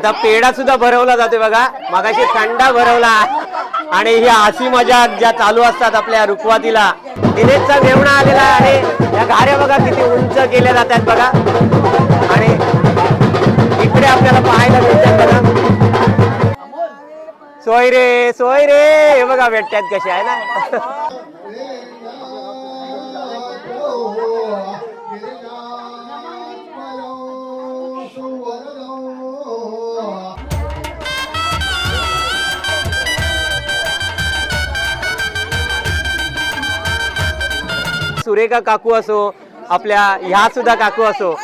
आता पेढा सुद्धा भरवला जातोय बघा, मगाशी थंडा भरवला आणि ही हसी मजाक ज्या चालू असतात आपल्या रुखवातीला दिनेशचा मेवणा आलेला आहे आणि या गाड्या बघा किती उंच केल्या जातात बघा आणि इकडे आपल्याला पाहायला मिळतात बघा सोयरे सोयरे हे बघा भेटतात कसे आहे ना. सुरेखा काकू असो, आपल्या ह्या सुद्धा काकू असो,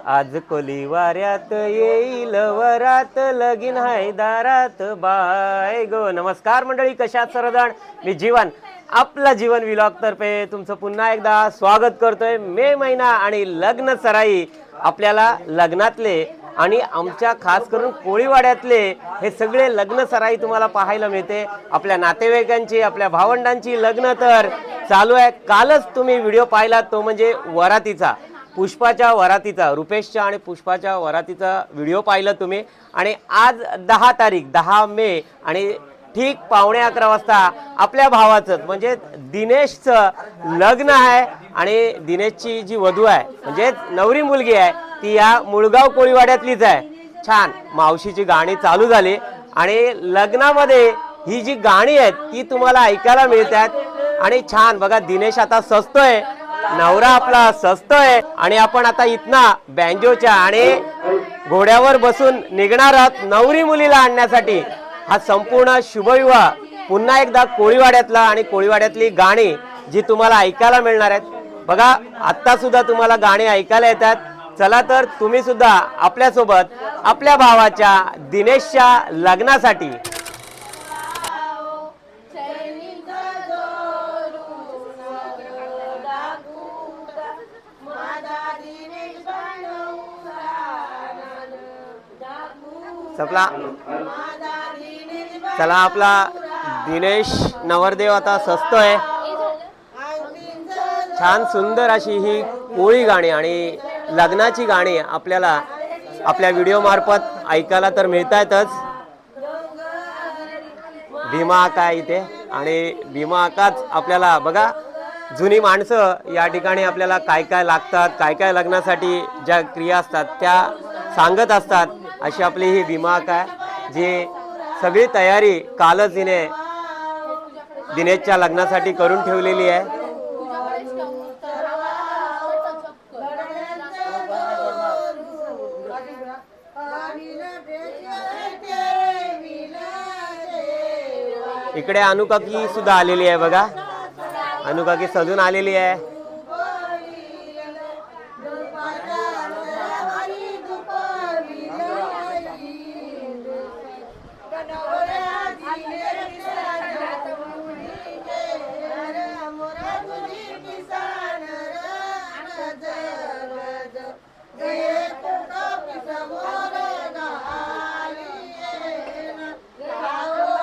आज कोली वाऱ्यात येईल वरात लगीन हाय दारात बाय गो. नमस्कार मंडळी, कशात सर्वजण. मी जीवन, आपला जीवन व्लॉग तर्फे तुमचं पुन्हा एकदा स्वागत करतोय. मे महिना आणि लग्न सराई, आपल्याला लग्नातले आणि आमच्या खास करून कोळीवाड्यातले हे सगळे लग्न सराई तुम्हाला पाहायला मिळते. आपल्या नातेवाईकांची, आपल्या भावंडांची लग्न तर चालू आहे. कालच तुम्ही व्हिडिओ पाहिला तो म्हणजे वरातीचा, पुष्पाच्या वरातीचा, रुपेशच्या आणि पुष्पाच्या वरातीचा व्हिडिओ पाहिला तुम्ही. आणि आज 10 तारीख 10 मे आणि ठीक 11:15 वाजता आपल्या भावाचं म्हणजे दिनेशचं लग्न आहे. आणि दिनेशची जी वधू आहे म्हणजे नवरी मुलगी आहे ती या मुळगाव कोळीवाड्यातलीच आहे. छान मावशीची गाणी चालू झाली आणि लग्नामध्ये ही जी गाणी आहेत ती तुम्हाला ऐकायला मिळतात. आणि छान बघा, दिनेश आता सजतोय, नवरा आपला सजतोय आणि आपण आता इथना बँजोच्या आणि घोड्यावर बसून निघणार आहोत नवरी मुलीला आणण्यासाठी. हा संपूर्ण शुभविवाह पुन्हा एकदा कोळीवाड्यातला आणि कोळीवाड्यातली गाणी जी तुम्हाला ऐकायला मिळणार आहेत बघा. आता सुद्धा तुम्हाला गाणी ऐकायला येतात. चला तर तुम्ही सुद्धा आपल्यासोबत आपल्या भावाच्या दिनेशच्या लग्नासाठी चला आपला दिनेश नवरदेव आता सजतोय. छान सुंदर अशी ही कोळी गाणी आणि लग्नाची गाणी आपल्याला आपल्या व्हिडिओ मार्फत ऐकायला तर मिळतातच. भीमा आका इथे आणि भीमा आकाच आपल्याला बघा, जुनी माणसं या ठिकाणी आपल्याला काय काय लागतात, काय काय लग्नासाठी ज्या क्रिया असतात त्या सांगत असतात. अशी आपली ही भीमा आका आहे जी सगळी तयारी कालच हिने दिनेशच्या लग्नासाठी करून ठेवलेली आहे. इकडे अनुकाकी सुद्धा आलेली आहे बघा, अनुकाकी सजून आलेली आहे.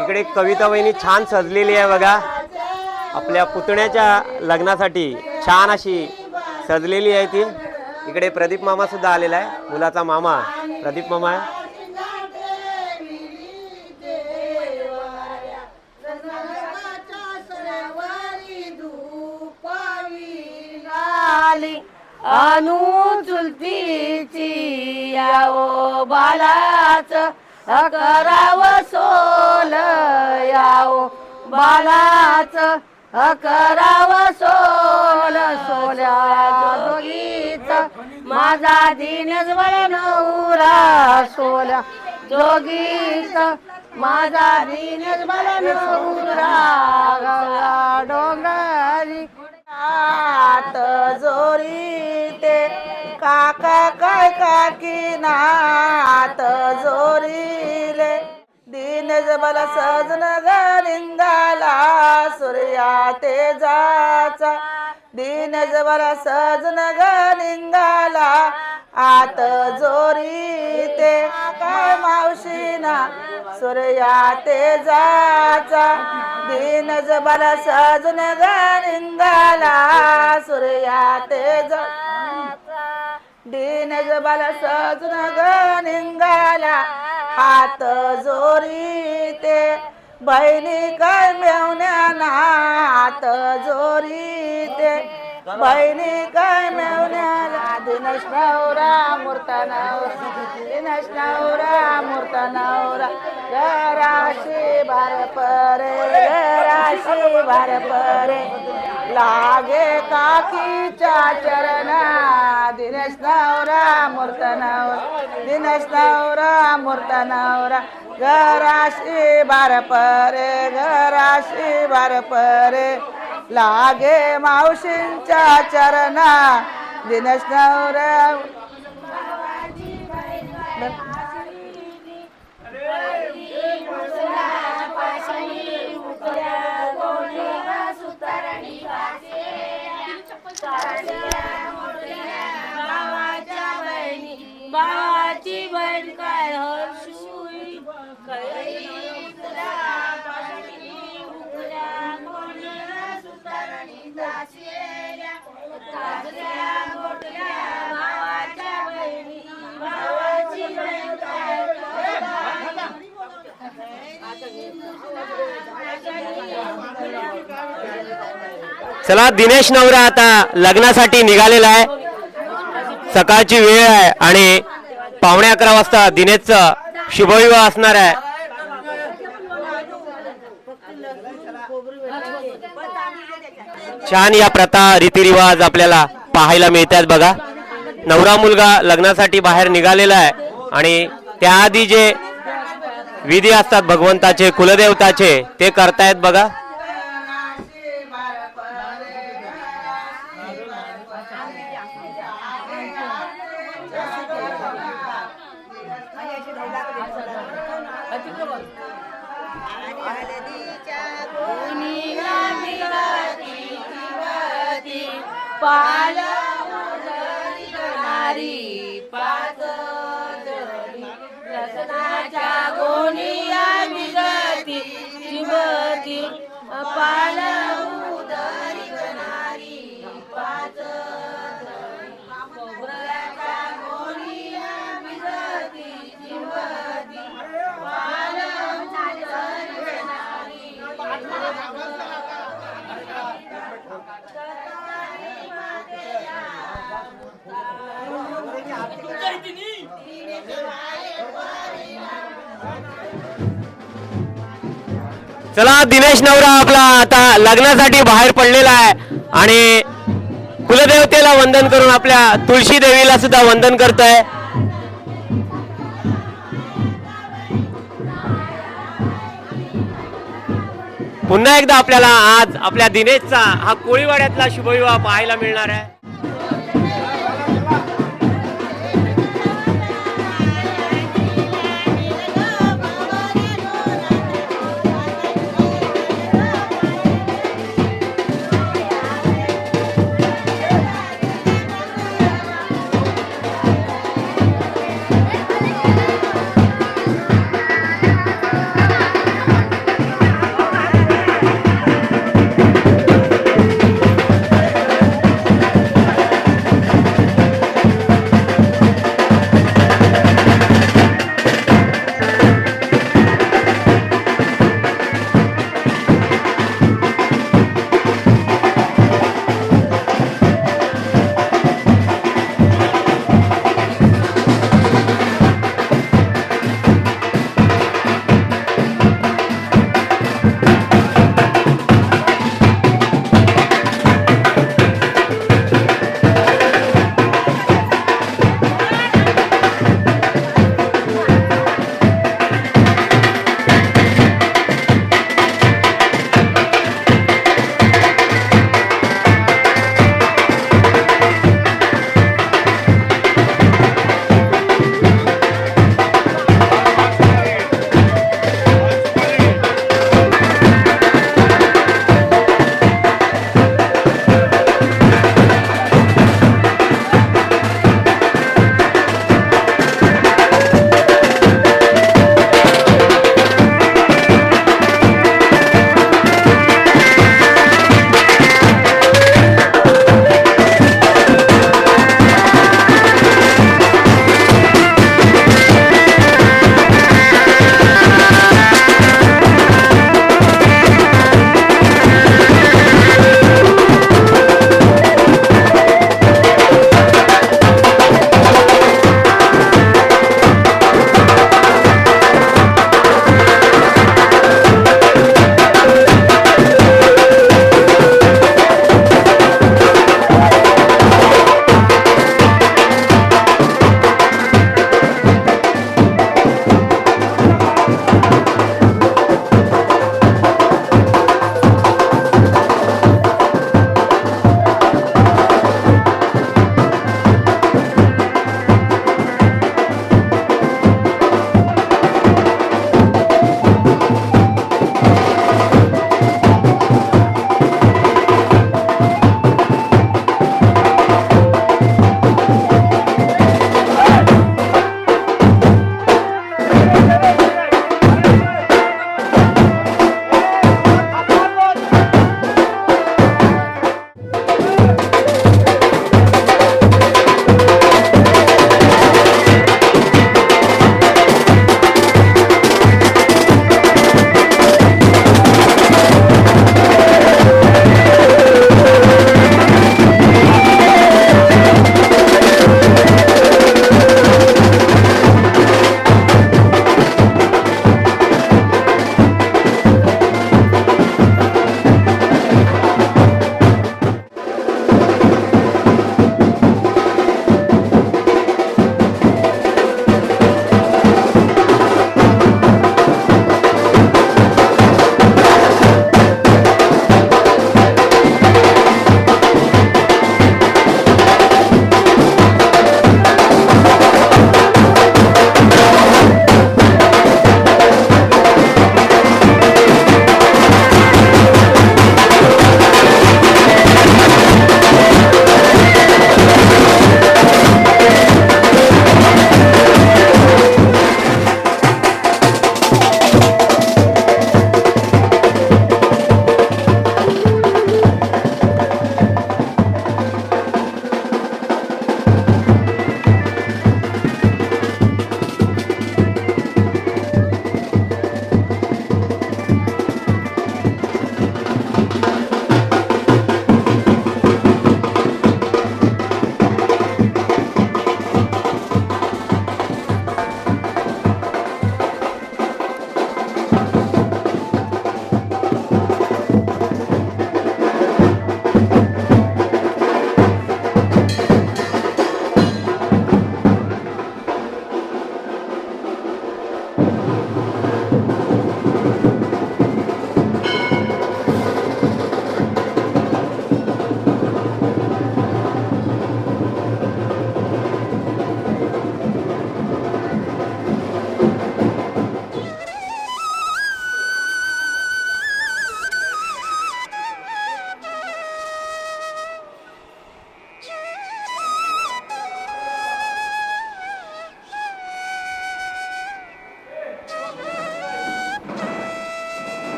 इकडे कविता वहिनी छान सजलेली आहे बघा, आपल्या पुतण्याच्या लग्नासाठी छान अशी सजलेली आहे ती. इकडे प्रदीप मामा सुद्धा आलेला आहे, मुलाचा मामा प्रदीप मामा आहे. अनु चुलतीची याओ बालाच कराव सोल, याओ बालाच कराव सोल. सोल्या जोगीच माझा दिनेश बळ नवरा, सोल्या जोगीच माझा दिनेश बळ नवरा. डोंगरी हात जोरी ते काका काय काकी नात जोरीले. दिनेश बल सजन गरिंगाला सूर्या तेजाचा. दिनेश बल सजन गरिंगाला आत जोरी ते काय मावशीना सूर्या तेजाचा. दिनेश बल सजन गरिंगाला सूर्या तेजाचा. दीनज बाल सजून ग निघाला हात जोरी ते बहिणी काय मेवण्या हात जोरी ते बहिणी काय मेवण्याला दिनश नवरा मूर्ता नवरा दिनश नवरा मूर्ता नवरा घराशी बार परे घराशी बार परे लागे काकीच्या चरणा दिनेश नवरा मूर्ता नवरा दिनेश नवरा मूर्ता नवरा घराशी बार परे घराशी बार परे लागे मावशींच्या चरणा दिनेश नवरा भावाची बहीण काय हर्षुई चला दिनेश नवरा आता लग्नासाठी निघालेला आहे. सकाळची वेळ आहे आणि 11:15 वाजता दिनेशचा शुभविवाह असणार आहे. छान या प्रथा रीतिरिवाज आपल्याला पाहायला मिळतात बघा. नवरा मुलगा लग्नासाठी बाहेर निघालेला आहे आणि त्याआधी जे विधी असतात भगवंताचे कुलदेवताचे ते करतायत बघा. लग्नाच्या गोनिया विगती शिवती पाल उदरी गणारी पाच खोबऱ्याच्या गोनिया विगती शिवती पाल उदरी गणारी चला दिनेश नवरा आपला आता लग्नासाठी बाहेर पडलेला आहे आणि कुलदेवतेला वंदन करून आपल्या तुळशी देवीला सुद्धा वंदन करतोय. पुन्हा एकदा आपल्याला आज आपल्या दिनेशचा हा कोळीवाड्यातला शुभविवाह पाहायला मिळणार आहे.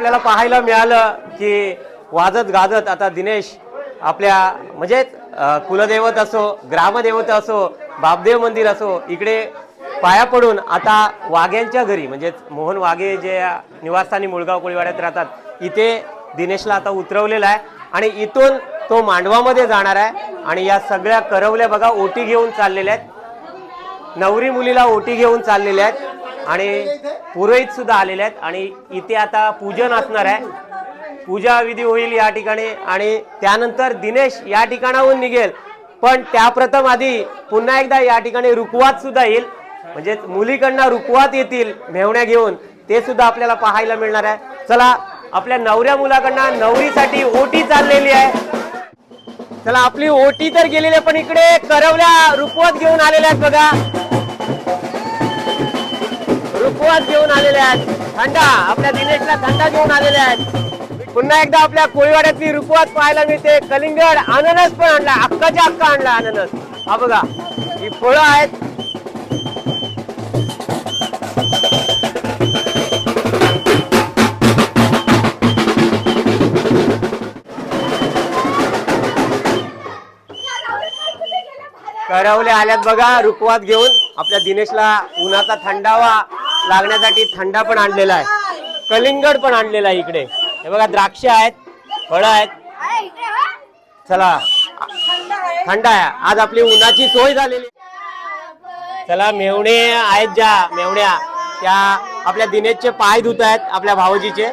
आपल्याला पाहायला मिळालं की वाजत गाजत आता दिनेश आपल्या म्हणजे कुलदैवत असो, ग्रामदेवत असो, बापदेव मंदिर असो, इकडे पाया पडून आता वाघ्यांच्या घरी म्हणजे मोहन वाघे जे निवासस्थानी मुळगाव कोळीवाड्यात राहतात, इथे दिनेशला आता उतरवलेला आहे आणि इथून तो मांडवामध्ये जाणार आहे. आणि या सगळ्या करवल्या बघा ओटी घेऊन चाललेल्या आहेत, नवरी मुलीला ओटी घेऊन चाललेल्या आहेत आणि पुरोहित सुद्धा आलेले आहेत. आणि इथे आता पूजन असणार आहे, पूजा विधी होईल या ठिकाणी आणि त्यानंतर दिनेश या ठिकाणाहून निघेल. पण त्याप्रथम आधी पुन्हा एकदा या ठिकाणी रुकवात सुद्धा येईल, म्हणजे मुलीकडनं रुकवात येतील मेवण्या घेऊन, ते सुद्धा आपल्याला पाहायला मिळणार आहे. चला, आपल्या नवऱ्या मुलाकडनं नवरीसाठी ओटी चाललेली आहे. चला, आपली ओटी तर गेलेली आहे, पण इकडे करवल्या रुकवत घेऊन आलेल्या आहेत बघा, रुकवत घेऊन आलेल्या आहेत. थंडा, आपल्या दिनेशला थंडा घेऊन आलेल्या आहेत. पुन्हा एकदा आपल्या कोळीवाड्यातली रुकवत पाहायला मिळते. कलिंगड, अननस पण आणला, अक्काच्या अक्का आणला अननस. हा बघा, ही फळं आहेत. करवले आल्यात बघा रुकवात घेऊन. आपल्या दिनेशला उन्हाचा थंडावा लागण्यासाठी थंडा पण आणलेला आहे, कलिंगड पण आणलेला आहे. इकडे हे बघा, द्राक्ष आहेत, फळं आहेत. चला, थंड आहे आज, आपली उन्हाची सोय झालेली. चला, मेवणे आहेत ज्या मेवण्या, त्या आपल्या दिनेशचे पाय धुत आहेत, आपल्या भावजीचे.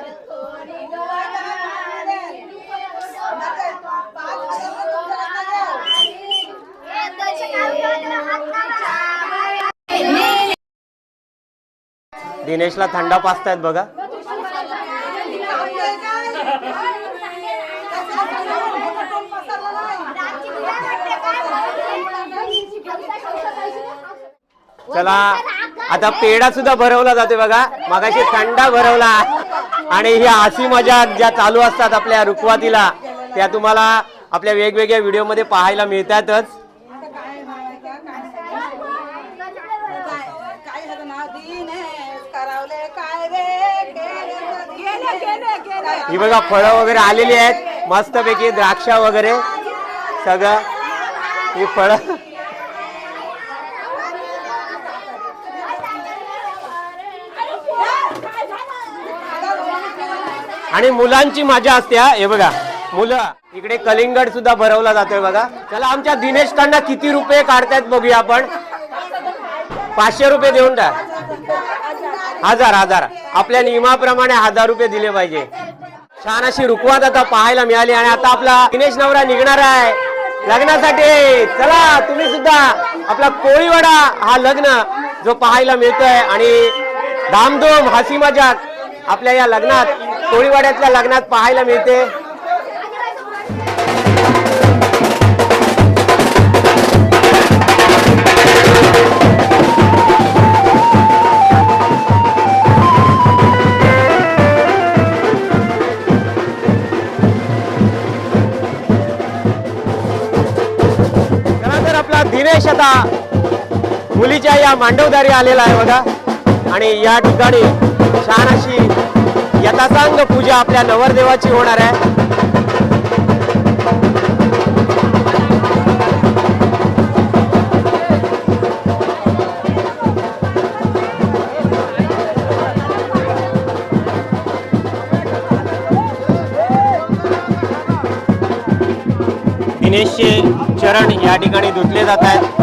दिनेशला थंडा पाजतायत बघा. चला, आता पेढा सुद्धा भरवला जातोय बघा. मगाशी थंडा भरवला आणि ही हसी मजाक ज्या चालू असतात आपल्या रुकवातीला, त्या तुम्हाला आपल्या वेगवेगळ्या व्हिडिओ मध्ये पाहायला मिळतातच. ही बघा, फळं वगैरे आलेली आहेत मस्तपैकी, द्राक्ष वगैरे सगळं, ही फळं. आणि मुलांची मजा असते. हे बघा, मुलं इकडे कलिंगड सुद्धा भरवला जातोय बघा. चला, आमच्या दिनेश कडनं किती रुपये काढतायत बघूया आपण. 500 रुपये देऊन टाक. 1000 आपल्या नियमाप्रमाणे 1000 रुपये दिले पाहिजे. छान अशी रुकवात आता पाहायला मिळाली आणि आता आपला दिनेश नवरा निघणार आहे लग्नासाठी. चला, तुम्ही सुद्धा आपला कोळीवाडा हा लग्न जो पाहायला मिळतोय आणि धामधूम हसी मजाक आपल्या या लग्नात, कोळीवाड्यातल्या लग्नात पाहायला मिळते. दिनेश आता मुलीच्या या मांडवदारी आलेला आहे बघा आणि या ठिकाणी छान अशी यथासांग पूजा आपल्या नवरदेवाची होणार आहे. दिनेशचे चरण या ठिकाणी धुतले जात आहेत.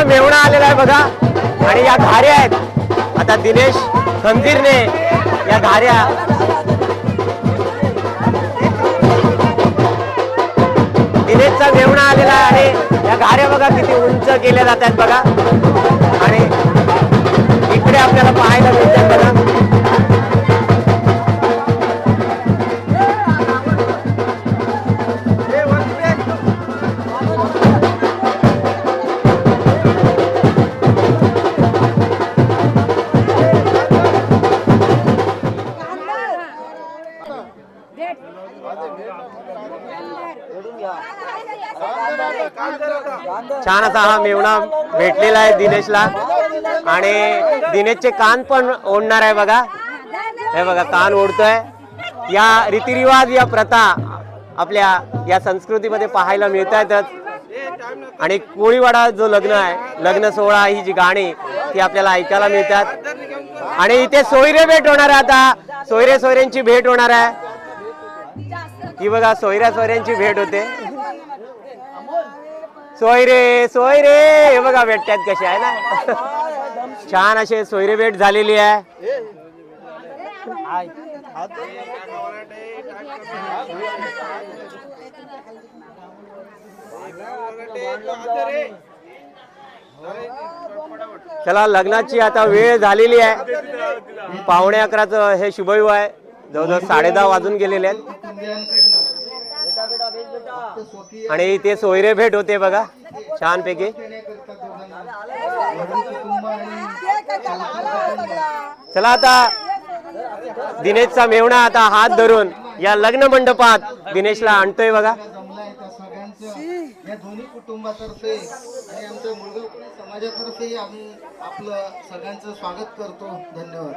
मेवणा आलेला आहे बघा आणि या घाऱ्या आहेत. आता दिनेश खंजीरने या घाऱ्या लग्नाचा मेहुणा आलेला आहे आणि या घाऱ्या बघा किती उंच केल्या जातात बघा आणि इकडे आपल्याला पाहायला मिळतात बघा. छान असा हा मेहुणा भेटलेला आहे दिनेशला आणि दिनेशचे कान पण ओढणार आहे बघा. हे बघा कान ओढतोय. या रीतिरिवाज या प्रथा आपल्या या संस्कृतीमध्ये पाहायला मिळतातच आणि कोळीवाडा जो लग्न आहे लग्न सोहळा ही जी गाणी ती आपल्याला ऐकायला मिळतात आणि इथे सोयरे भेट होणार आहे. आता सोयऱ्यांची भेट होणार आहे. ही बघा सोयऱ्यांची भेट होते. सोयरे सोयरे हे बघा भेटतात कसे आहे ना. छान असे सोयरे भेट झालेली आहे. चला लग्नाची आता वेळ झालेली आहे. 11:15 हे शुभविवाह आहे. जवळजवळ 10:30 वाजून गेलेले आहेत आणि इथे सोयरे भेट होते बघा छानपैकी. चला आता दिनेशचा मेहुणा आता हात धरून या लग्न मंडपात दिनेशला आणतोय बघा. या दोन्ही कुटुंबातर्फे आणि आमच्या मुळगावकरी समाजातर्फे आम्ही आपलं सगळ्यांचं स्वागत करतो. धन्यवाद.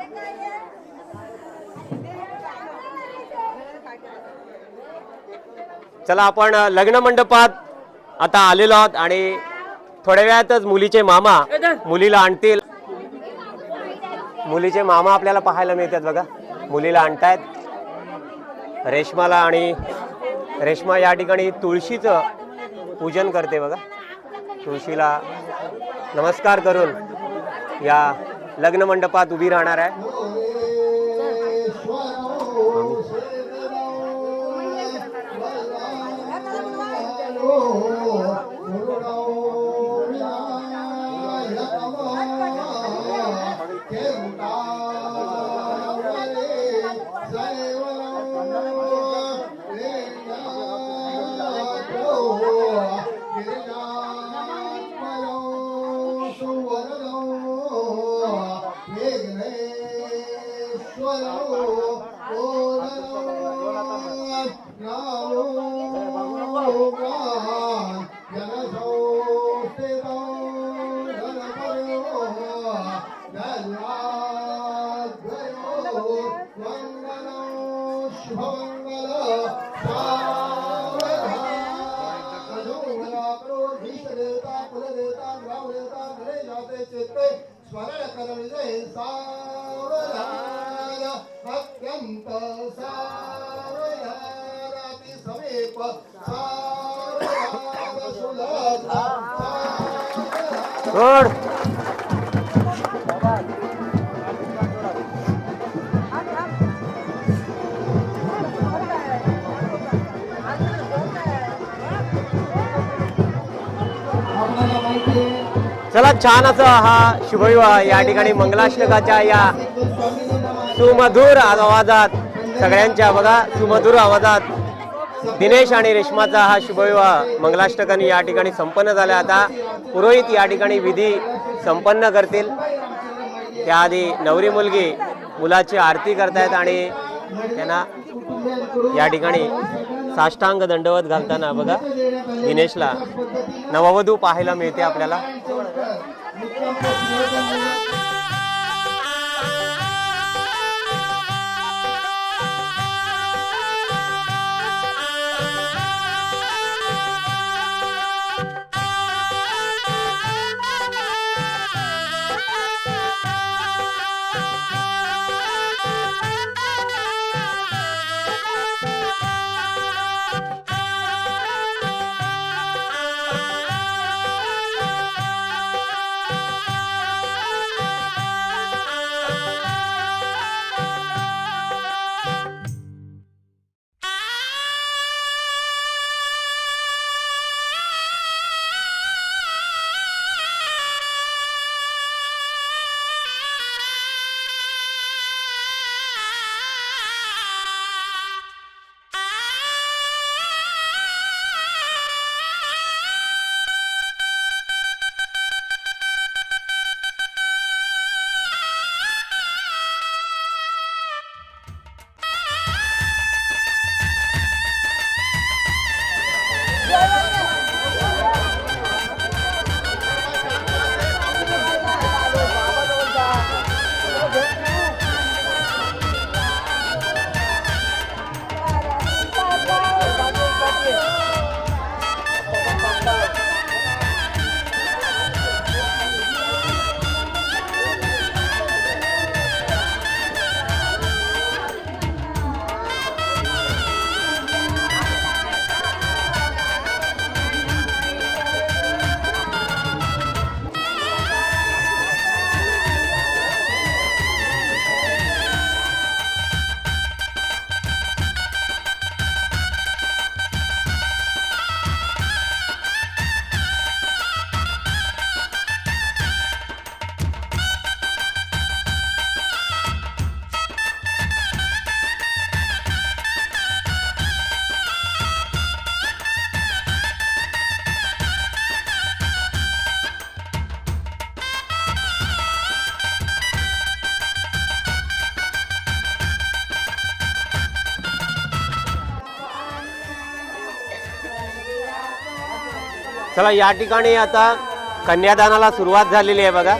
चला आपण लग्न मंडपात आता आलेलो आहोत आणि थोड्या वेळातच मुलीचे मामा मुलीला आणतील. मुलीचे मामा आपल्याला पाहायला मिळतात बघा. मुलीला आणतायत रेश्माला आणि रेश्मा या ठिकाणी तुळशीचं पूजन करते बघा. तुळशीला नमस्कार करून या लग्न मंडपात उभी राहणार आहे. गुड. चला छान असं हा शुभविवाह या ठिकाणी मंगलाष्टकाच्या या सुमधुर आवाजात सगळ्यांच्या बघा सुमधुर आवाजात दिनेश आणि रेश्माचा हा शुभविवाह मंगलाष्टकाने या ठिकाणी संपन्न झाला. आता पुरोहित या ठिकाणी विधी संपन्न करतील. त्याआधी नवरी मुलगी मुलाची आरती करतायत आणि त्यांना या ठिकाणी साष्टांग दंडवत घालताना बघा दिनेशला नववधू पाहायला मिळते आपल्याला. चला या ठिकाणी आता कन्यादानाला सुरुवात झालेली आहे बघा.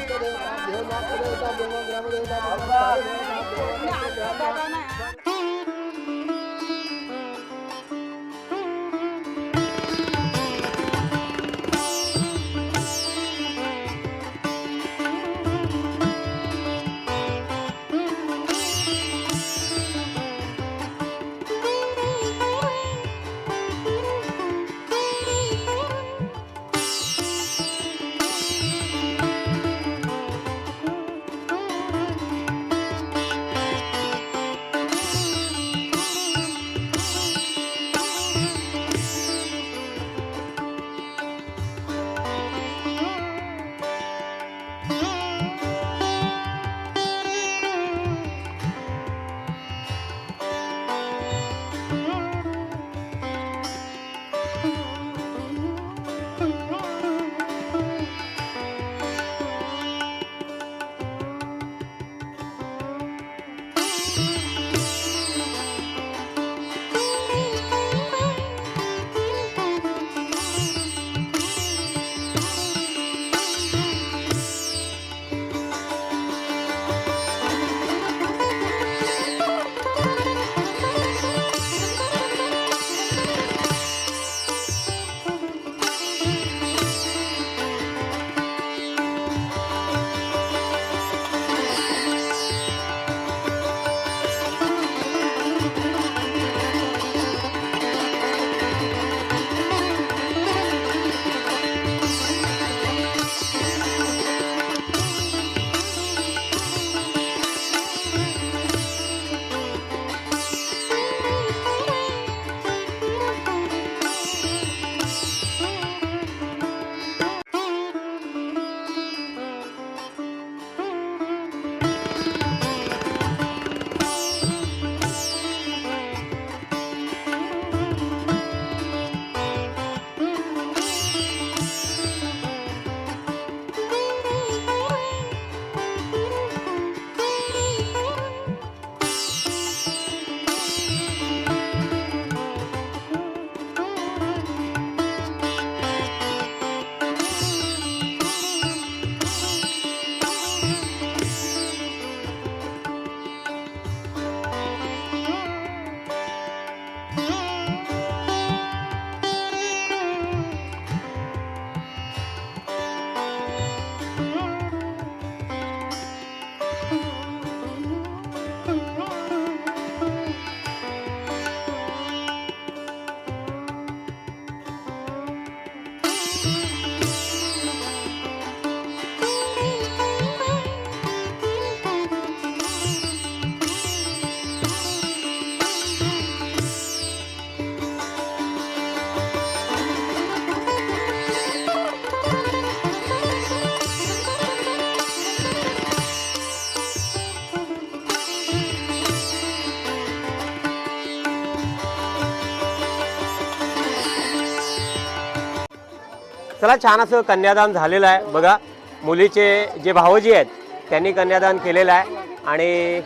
चला छान असं कन्यादान झालेलं आहे बघा. मुलीचे जे भावजी आहेत त्यांनी कन्यादान केलेलं आहे आणि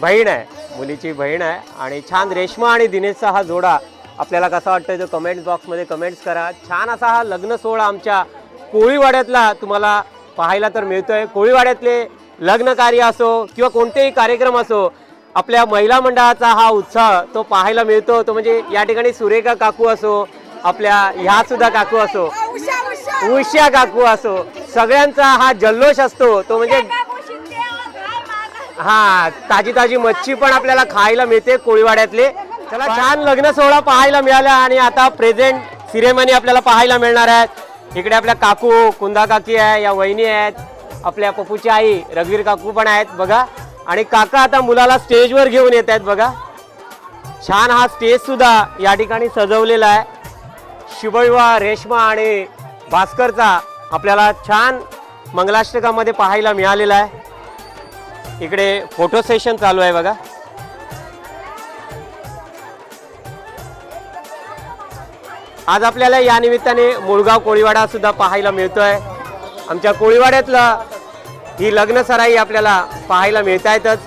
बहीण आहे, मुलीची बहीण आहे आणि छान रेश्मा आणि दिनेशचा हा जोडा आपल्याला कसा वाटतोय तो कमेंट बॉक्समध्ये कमेंट्स करा. छान असा हा लग्न सोहळा आमच्या कोळीवाड्यातला तुम्हाला पाहायला तर मिळतोय. कोळीवाड्यातले लग्न कार्य असो किंवा कोणतेही कार्यक्रम असो, आपल्या महिला मंडळाचा हा उत्साह तो पाहायला मिळतो. तो म्हणजे या ठिकाणी सुरेखा काकू असो, आपल्या ह्या सुद्धा काकू असो, उषा काकू असो, सगळ्यांचा हा जल्लोष असतो. तो म्हणजे हा ताजी ताजी मच्छी पण आपल्याला खायला मिळते कोळीवाड्यातले. चला, छान लग्न सोहळा पाहायला मिळाला आणि आता प्रेझेंट सिरेमनी आपल्याला पाहायला मिळणार आहेत. इकडे आपल्या काकू कुंदा काकी आहे, या वहिनी आहेत, आपल्या पप्पूची आई रघुवीर काकू पण आहेत बघा. आणि काका आता मुलाला स्टेजवर घेऊन येत आहेत बघा. छान हा स्टेज सुद्धा या ठिकाणी सजवलेला आहे. शुभविवाह रेश्मा आणि भास्करचा आपल्याला छान मंगलाष्टकामध्ये पाहायला मिळालेला आहे. इकडे फोटो सेशन चालू आहे बघा. आज आपल्याला या निमित्ताने मुळगाव कोळीवाडा सुद्धा पाहायला मिळतोय. आमच्या कोळीवाड्यातलं ही लग्न सराई आपल्याला पाहायला मिळतायतच.